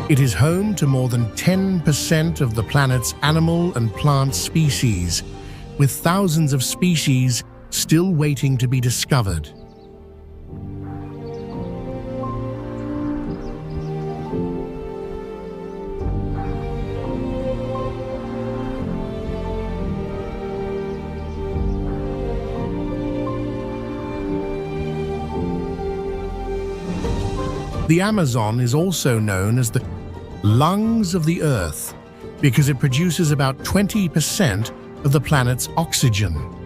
It is home to more than 10% of the planet's animal and plant species, with thousands of species still waiting to be discovered. The Amazon is also known as the lungs of the Earth because it produces about 20% of the planet's oxygen.